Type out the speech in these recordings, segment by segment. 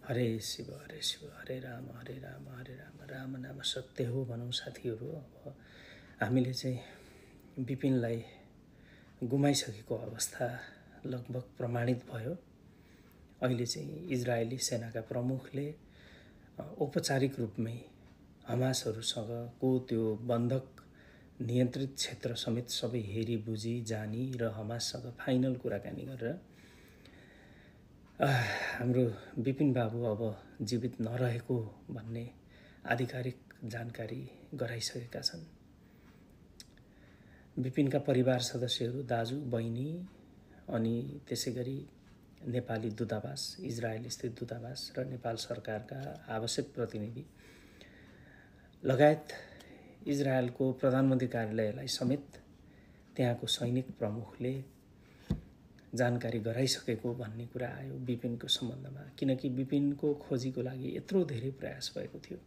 हरे शिव हरे राम राम नाम सत्य हो भनौँ साथीहरू। अब हामीले चाहिँ विपिनलाई गुमाइसकेको अवस्था लगभग प्रमाणित भयो। अहिले चाहिँ इजरायली सेनाका प्रमुखले औपचारिक रूपमै हमासहरूसँगको त्यो बन्धक नियन्त्रित क्षेत्र समेत सबै हेरी बुझी जानी र हमाससँग फाइनल कुराकानी गरेर हाम्रो विपिन बाबु अब जीवित नरहेको भन्ने आधिकारिक जानकारी गराइसकेका छन्। विपिनका परिवार सदस्यहरू, दाजु बहिनी अनि त्यसैगरी नेपाली दूतावास, इजरायल स्थित दूतावास र नेपाल सरकारका आवश्यक प्रतिनिधि लगायत इजरायलको प्रधानमन्त्री कार्यालयलाई समेत त्यहाँको सैनिक प्रमुखले जानकारी गराइसकेको भन्ने कुरा आयो विपिनको सम्बन्धमा। किनकि विपिनको खोजीको लागि यत्रो धेरै प्रयास भएको थियो।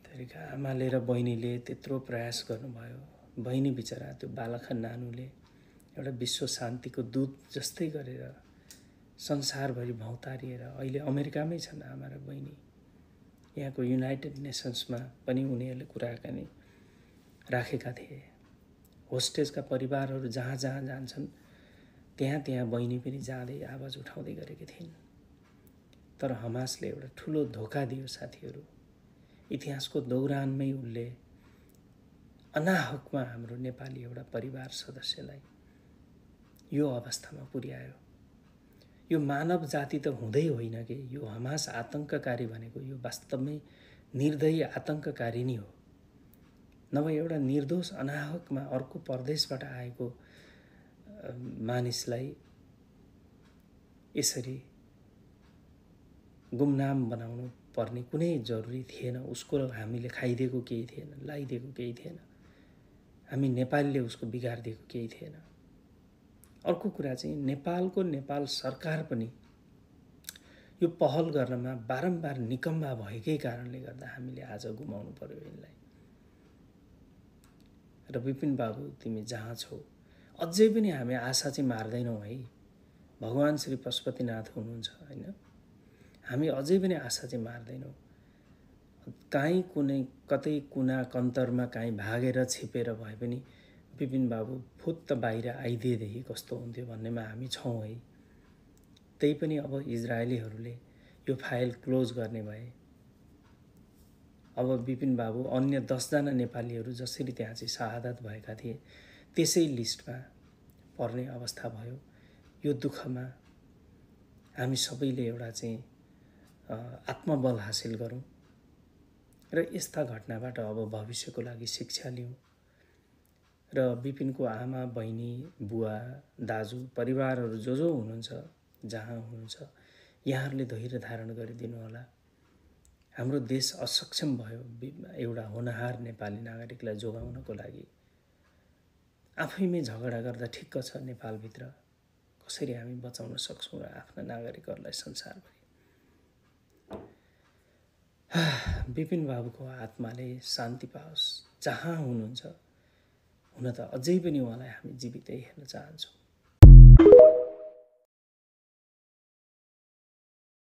तरिका आमाले र बहिनीले त्यत्रो प्रयास गर्नुभयो। बहिनी बिचरा त्यो बालखा नानुले एउटा विश्व शान्तिको दूत जस्तै गरेर संसारभरि भौतारिएर अहिले अमेरिकामै छन् आमा र बहिनी। यहाँको युनाइटेड नेसन्समा पनि उनीहरूले कुराकानी राखेका थिए। होस्टेजका परिवारहरू जहाँ जहाँ जान्छन् त्यहाँ बहिनी पनि जाँदै आवाज उठाउँदै गरेकी थिइन्। तर हमासले एउटा ठुलो धोका दियो साथीहरू। इतिहासको दौरानमै उसले अनाहकमा हाम्रो नेपाली एउटा परिवार सदस्यलाई यो अवस्थामा पुर्यायो। यो मानव जाति त हुँदै होइन कि यो हमास आतंककारी भनेको यो वास्तवमै निर्दयी आतंककारी नै हो। नभए एउटा निर्दोष अनाहकमा अर्को परदेशबाट आएको मानिसलाई यसरी गुमनाम बनाउनु पर्ने कुनै जरुरी थिएन। उसको हामीले खाइदिएको केही थिएन, लाइदिएको केही थिएन। हामी नेपालीले उसको बिगारिदिएको केही थिएन। अर्को कुरा चाहिँ नेपाल सरकार पनि यो पहल गर्नमा बारम्बार निकम्मा भएकै कारणले गर्दा हामीले आज गुमाउनु पर्यो यिनलाई। र विपिन बाबु तिमी जहाँ छौ अझै पनि हामी आशा चाहिँ मार्दैनौँ है। भगवान श्री पशुपतिनाथ हुनुहुन्छ हैन। हामी अझै पनि आशा चाहिँ मार्दैनौँ। काहीँ कुनै कतै कुना कन्तरमा काहीँ भागेर छिपेर भए पनि विपिन बाबु फुत्त बाहिर आइदिएदेखि कस्तो हुन्थ्यो भन्नेमा हामी छौँ है। त्यही पनि अब इजरायलीहरूले यो फाइल क्लोज गर्ने भए। अब विपिन बाबु अन्य 10 जना नेपालीहरू जसरी त्यहाँ चाहिँ शहादत भएका थिए त्यसै लिस्टमा पर्ने अवस्था भयो। यो दुःखमा हामी सबैले एउटा चाहिँ आत्मबल हासिल गरौँ र यस्ता घटनाबाट अब भविष्यको लागि शिक्षा लिउँ। र विपिनको आमा, बहिनी, बुवा, दाजु, परिवारहरू जो हुनुहुन्छ, जहाँ हुनुहुन्छ, यहाँहरूले धैर्य धारण गरिदिनु होला। हाम्रो देश असक्षम भयो एउटा होनहार नेपाली नागरिकलाई जोगाउनको लागि। आफैमै झगडा गर्दा ठिक्क छ नेपालभित्र, कसरी हामी बचाउन सक्छौँ र आफ्ना नागरिकहरूलाई संसारभरि। विपिन बाबुको आत्माले शान्ति पाओस् जहाँ हुनुहुन्छ। हुन त अझै पनि उहाँलाई हामी जीवितै हेर्न चाहन्छौँ।